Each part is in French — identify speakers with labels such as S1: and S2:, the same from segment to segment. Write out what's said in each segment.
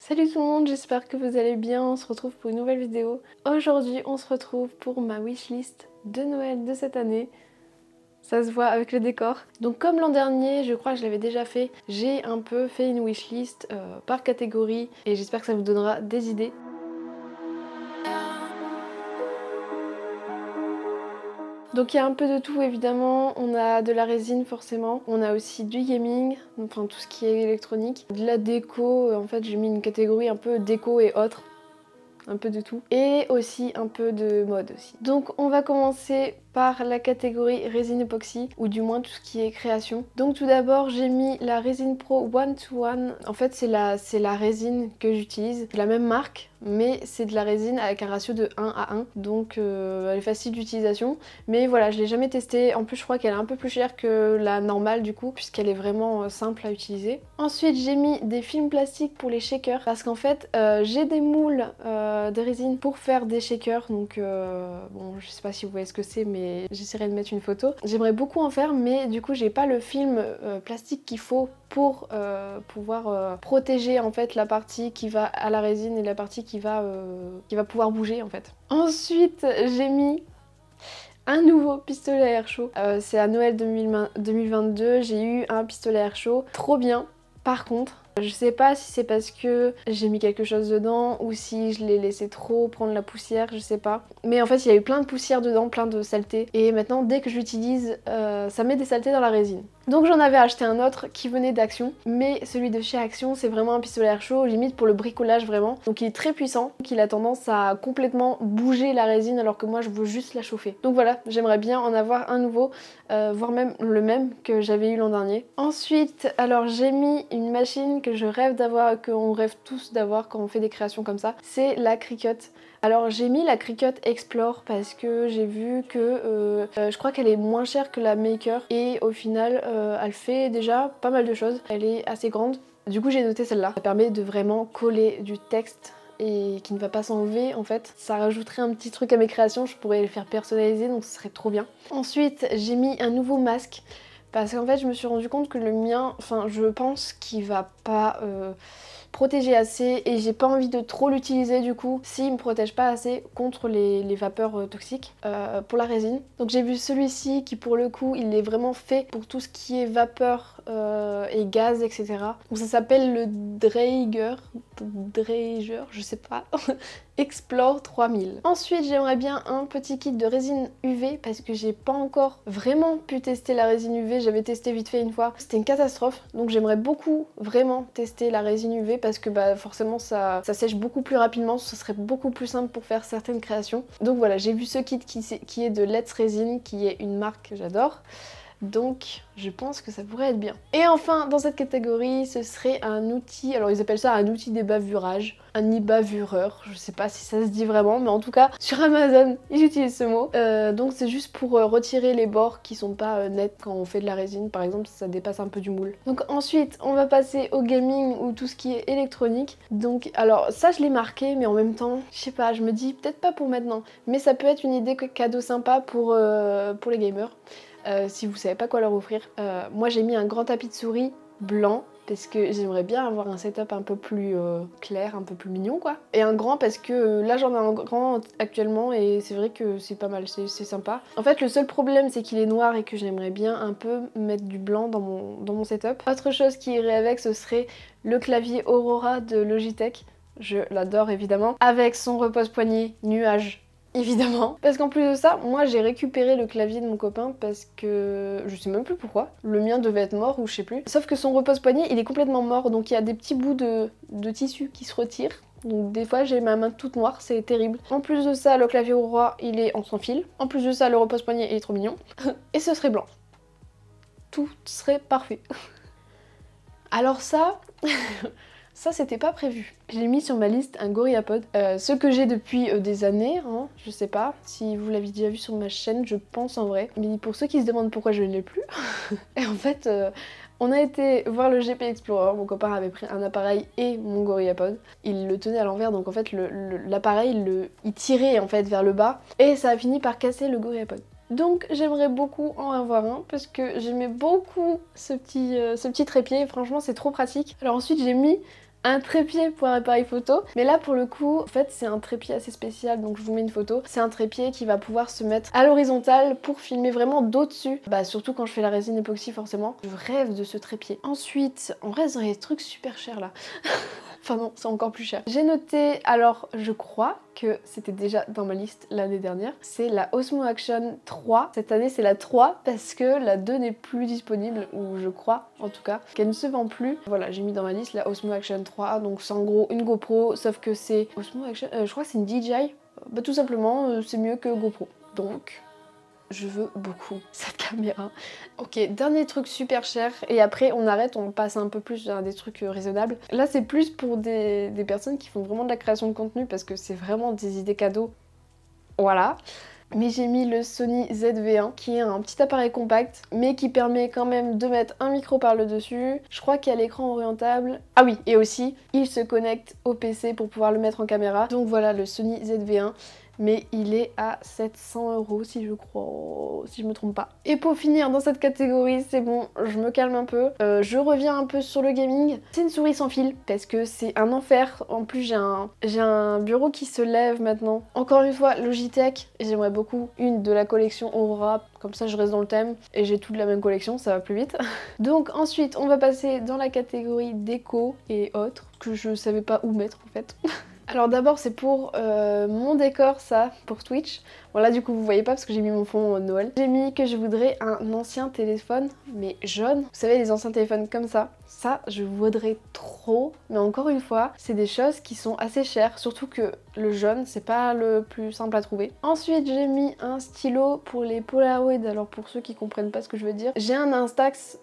S1: Salut tout le monde, j'espère que vous allez bien, on se retrouve pour une nouvelle vidéo. Aujourd'hui on se retrouve pour ma wishlist de Noël de cette année. Ça se voit avec le décor. Donc comme l'an dernier, je crois que je l'avais déjà fait, j'ai un peu fait une wishlist par catégorie et j'espère que ça vous donnera des idées. Donc il y a un peu de tout évidemment, on a de la résine forcément, on a aussi du gaming, enfin tout ce qui est électronique, de la déco, en fait j'ai mis une catégorie un peu déco et autres. Un peu de tout. Et aussi un peu de mode aussi. Donc on va commencer par la catégorie résine époxy, ou du moins tout ce qui est création. Donc tout d'abord j'ai mis la Resin Pro One to One. En fait c'est la résine que j'utilise, c'est la même marque, mais c'est de la résine avec un ratio de 1 à 1. Donc elle est facile d'utilisation. Mais voilà, je l'ai jamais testée. En plus je crois qu'elle est un peu plus chère que la normale du coup, puisqu'elle est vraiment simple à utiliser. Ensuite j'ai mis des films plastiques pour les shakers, parce qu'en fait j'ai des moules de résine pour faire des shakers. Donc bon, je sais pas si vous voyez ce que c'est, mais j'essaierai de mettre une photo. J'aimerais beaucoup en faire, mais du coup j'ai pas le film plastique qu'il faut pour pouvoir protéger en fait la partie qui va à la résine et la partie qui va pouvoir bouger en fait. Ensuite j'ai mis un nouveau pistolet à air chaud. C'est à Noël 2022, j'ai eu un pistolet à air chaud, trop bien. Par contre, je sais pas si c'est parce que j'ai mis quelque chose dedans ou si je l'ai laissé trop prendre la poussière, je sais pas. Mais en fait, il y a eu plein de poussière dedans, plein de saleté. Et maintenant, dès que je l'utilise, ça met des saletés dans la résine. Donc j'en avais acheté un autre qui venait d'Action, mais celui de chez Action c'est vraiment un pistolet à air chaud, limite pour le bricolage vraiment. Donc il est très puissant, donc il a tendance à complètement bouger la résine alors que moi je veux juste la chauffer. Donc voilà, j'aimerais bien en avoir un nouveau, voire même le même que j'avais eu l'an dernier. Ensuite, alors j'ai mis une machine que je rêve d'avoir, qu'on rêve tous d'avoir quand on fait des créations comme ça, c'est la Cricut. Alors j'ai mis la Cricut Explore parce que j'ai vu que je crois qu'elle est moins chère que la Maker et au final elle fait déjà pas mal de choses, elle est assez grande. Du coup j'ai noté celle-là, ça permet de vraiment coller du texte et qui ne va pas s'enlever en fait. Ça rajouterait un petit truc à mes créations, je pourrais les faire personnaliser donc ce serait trop bien. Ensuite j'ai mis un nouveau masque parce qu'en fait je me suis rendu compte que le mien, enfin je pense qu'il va pas protéger assez et j'ai pas envie de trop l'utiliser du coup s'il me protège pas assez contre les vapeurs toxiques pour la résine. Donc j'ai vu celui-ci qui pour le coup il est vraiment fait pour tout ce qui est vapeur et gaz etc. Donc ça s'appelle le Draeger, je sais pas. Explore 3000. Ensuite j'aimerais bien un petit kit de résine UV parce que j'ai pas encore vraiment pu tester la résine UV, j'avais testé vite fait une fois, c'était une catastrophe, donc j'aimerais beaucoup vraiment tester la résine UV parce que bah forcément ça sèche beaucoup plus rapidement, ce serait beaucoup plus simple pour faire certaines créations. Donc voilà, j'ai vu ce kit qui est de Let's Resin, qui est une marque que j'adore. Donc je pense que ça pourrait être bien. Et enfin dans cette catégorie ce serait un outil, alors ils appellent ça un outil débavurage, un e-bavureur, je sais pas si ça se dit vraiment mais en tout cas sur Amazon ils utilisent ce mot. Donc c'est juste pour retirer les bords qui sont pas nets quand on fait de la résine par exemple si ça dépasse un peu du moule. Donc ensuite on va passer au gaming ou tout ce qui est électronique. Donc alors ça je l'ai marqué mais en même temps je sais pas, je me dis peut-être pas pour maintenant mais ça peut être une idée cadeau sympa pour les gamers. Si vous savez pas quoi leur offrir. Moi j'ai mis un grand tapis de souris blanc parce que j'aimerais bien avoir un setup un peu plus clair, un peu plus mignon quoi. Et un grand parce que là j'en ai un grand actuellement et c'est vrai que c'est pas mal, c'est sympa. En fait le seul problème c'est qu'il est noir et que j'aimerais bien un peu mettre du blanc dans mon setup. Autre chose qui irait avec ce serait le clavier Aurora de Logitech. Je l'adore évidemment. Avec son repose-poignet nuage. Évidemment. Parce qu'en plus de ça, moi j'ai récupéré le clavier de mon copain parce que je sais même plus pourquoi. Le mien devait être mort ou je sais plus. Sauf que son repose-poignet il est complètement mort donc il y a des petits bouts de tissu qui se retirent. Donc des fois j'ai ma main toute noire, c'est terrible. En plus de ça, le clavier Aurora il est en sans fil. En plus de ça, le repose-poignet il est trop mignon. Et ce serait blanc. Tout serait parfait. Alors ça... Ça c'était pas prévu. J'ai mis sur ma liste un GorillaPod, ce que j'ai depuis des années, hein, je sais pas si vous l'avez déjà vu sur ma chaîne, je pense en vrai. Mais pour ceux qui se demandent pourquoi je ne l'ai plus, et en fait on a été voir le GP Explorer, mon copain avait pris un appareil et mon GorillaPod. Il le tenait à l'envers donc en fait l'appareil il tirait en fait vers le bas et ça a fini par casser le GorillaPod. Donc j'aimerais beaucoup en avoir un parce que j'aimais beaucoup ce petit trépied, franchement c'est trop pratique. Alors ensuite j'ai mis un trépied pour un appareil photo. Mais là pour le coup, en fait c'est un trépied assez spécial, donc je vous mets une photo. C'est un trépied qui va pouvoir se mettre à l'horizontale pour filmer vraiment d'au-dessus. Bah surtout quand je fais la résine époxy forcément. Je rêve de ce trépied. Ensuite, on reste dans les trucs super chers là. Enfin non, c'est encore plus cher. J'ai noté, alors je crois que c'était déjà dans ma liste l'année dernière, c'est la Osmo Action 3. Cette année c'est la 3 parce que la 2 n'est plus disponible, ou je crois en tout cas, qu'elle ne se vend plus. Voilà, j'ai mis dans ma liste la Osmo Action 3, donc c'est en gros une GoPro, sauf que c'est Osmo Action, je crois que c'est une DJI. Bah tout simplement, c'est mieux que GoPro. Donc... je veux beaucoup cette caméra. Ok, dernier truc super cher, et après on arrête, on passe un peu plus à des trucs raisonnables. Là c'est plus pour des personnes qui font vraiment de la création de contenu, parce que c'est vraiment des idées cadeaux. Voilà. Mais j'ai mis le Sony ZV-1 qui est un petit appareil compact mais qui permet quand même de mettre un micro par le dessus. Je crois qu'il y a l'écran orientable. Ah oui, et aussi il se connecte au PC pour pouvoir le mettre en caméra. Donc voilà le Sony ZV-1. Mais il est à 700 € si je crois, si je me trompe pas. Et pour finir dans cette catégorie, c'est bon, je me calme un peu. Je reviens un peu sur le gaming. C'est une souris sans fil parce que c'est un enfer. En plus j'ai un bureau qui se lève maintenant. Encore une fois, Logitech, et j'aimerais beaucoup une de la collection Aura. Comme ça je reste dans le thème et j'ai toute la même collection, ça va plus vite. Donc ensuite on va passer dans la catégorie déco et autres, que je savais pas où mettre en fait. Alors d'abord c'est pour mon décor ça, pour Twitch. Bon là du coup vous voyez pas parce que j'ai mis mon fond Noël. J'ai mis que je voudrais un ancien téléphone, mais jaune. Vous savez les anciens téléphones comme ça. Ça je voudrais trop. Mais encore une fois, c'est des choses qui sont assez chères. Surtout que le jaune c'est pas le plus simple à trouver. Ensuite j'ai mis un stylo pour les Polaroid. Alors pour ceux qui comprennent pas ce que je veux dire. J'ai un Instax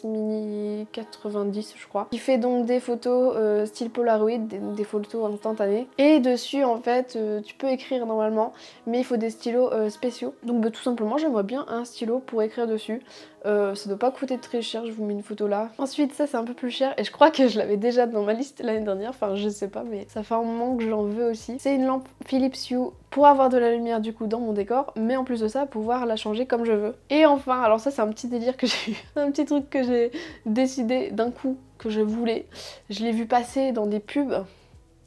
S1: Mini 90 je crois, qui fait donc des photos style Polaroid, des photos instantanées. Et dessus en fait tu peux écrire normalement, mais il faut des stylos spéciaux. Donc bah, tout simplement j'aimerais bien un stylo pour écrire dessus. Ça doit pas coûter très cher, je vous mets une photo là. Ensuite ça c'est un peu plus cher et je crois que je l'avais déjà dans ma liste l'année dernière, enfin je sais pas mais ça fait un moment que j'en veux aussi. C'est une lampe Philips Hue pour avoir de la lumière du coup dans mon décor, mais en plus de ça pouvoir la changer comme je veux. Et enfin, alors ça c'est un petit délire que j'ai eu, un petit truc que j'ai décidé d'un coup que je voulais. Je l'ai vu passer dans des pubs.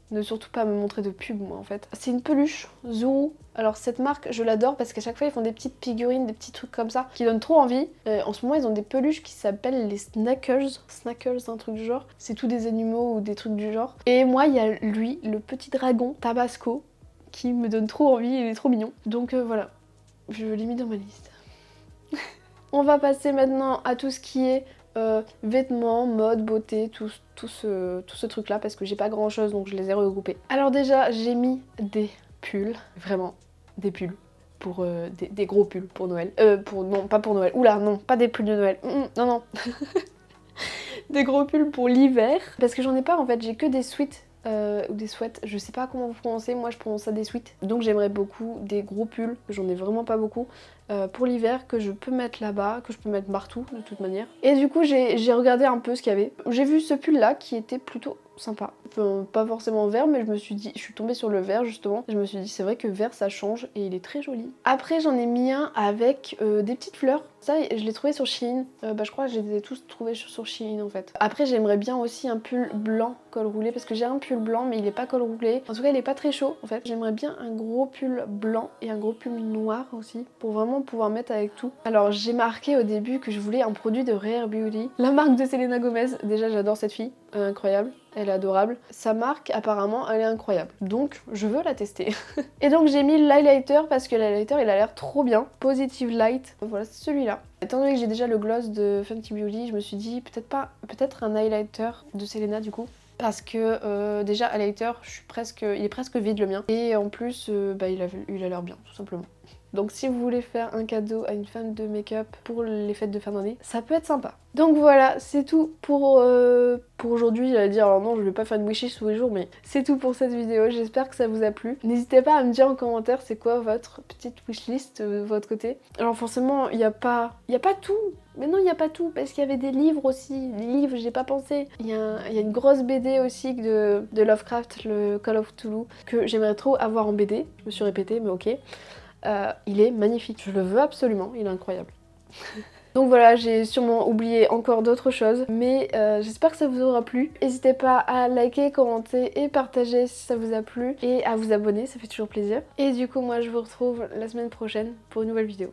S1: Ne surtout pas me montrer de pub moi en fait. C'est une peluche Zuru. Alors cette marque je l'adore parce qu'à chaque fois ils font des petites figurines, des petits trucs comme ça qui donnent trop envie. En ce moment ils ont des peluches qui s'appellent les Snackers. Snackers, un truc du genre. C'est tous des animaux ou des trucs du genre. Et moi il y a lui, le petit dragon Tabasco, qui me donne trop envie, il est trop mignon. Donc voilà, je l'ai mis dans ma liste. On va passer maintenant à tout ce qui est vêtements, mode, beauté, tout ce truc là parce que j'ai pas grand chose donc je les ai regroupés. Alors déjà j'ai mis des pulls, vraiment des pulls. Pour des gros pulls pour Noël. Non, pas pour Noël. Oula, non, pas des pulls de Noël. Non, non. Des gros pulls pour l'hiver. Parce que j'en ai pas en fait, j'ai que des sweats. Ou des sweats, je sais pas comment vous prononcez, moi je prononce ça des sweats. Donc j'aimerais beaucoup des gros pulls, j'en ai vraiment pas beaucoup, pour l'hiver que je peux mettre là-bas, que je peux mettre partout de toute manière. Et du coup j'ai regardé un peu ce qu'il y avait. J'ai vu ce pull là qui était plutôt sympa. Enfin, pas forcément vert mais je me suis dit, je suis tombée sur le vert justement. Et je me suis dit c'est vrai que vert ça change et il est très joli. Après j'en ai mis un avec des petites fleurs. Ça je l'ai trouvé sur Shein. Je crois que je les ai tous trouvés sur Shein en fait. Après j'aimerais bien aussi un pull blanc col roulé parce que j'ai un pull blanc mais il est pas col roulé. En tout cas il est pas très chaud en fait. J'aimerais bien un gros pull blanc et un gros pull noir aussi pour vraiment pouvoir mettre avec tout. Alors j'ai marqué au début que je voulais un produit de Rare Beauty. La marque de Selena Gomez. Déjà j'adore cette fille. Incroyable. Elle est adorable. Sa marque apparemment elle est incroyable. Donc je veux la tester. Et donc j'ai mis l'highlighter parce que l'highlighter il a l'air trop bien. Positive Light. Voilà c'est celui-là. Étant donné que j'ai déjà le gloss de Fenty Beauty, je me suis dit peut-être un highlighter de Selena du coup. Parce que déjà highlighter, il est presque vide le mien. Et en plus il a l'air bien tout simplement. Donc si vous voulez faire un cadeau à une fan de make-up pour les fêtes de fin d'année, ça peut être sympa. Donc voilà, c'est tout pour aujourd'hui. J'allais dire, alors non, je vais pas faire une wishlist tous les jours, mais c'est tout pour cette vidéo. J'espère que ça vous a plu. N'hésitez pas à me dire en commentaire c'est quoi votre petite wishlist de votre côté. Alors forcément, il y a pas tout. Mais non, il n'y a pas tout, parce qu'il y avait des livres aussi. Les livres, j'ai pas pensé. Il y a une grosse BD aussi de Lovecraft, le Call of Cthulhu, que j'aimerais trop avoir en BD. Je me suis répétée, mais ok. Il est magnifique. Je le veux absolument, il est incroyable. Donc voilà, j'ai sûrement oublié encore d'autres choses, mais j'espère que ça vous aura plu. N'hésitez pas à liker, commenter et partager si ça vous a plu et à vous abonner, ça fait toujours plaisir. Et du coup moi je vous retrouve la semaine prochaine pour une nouvelle vidéo.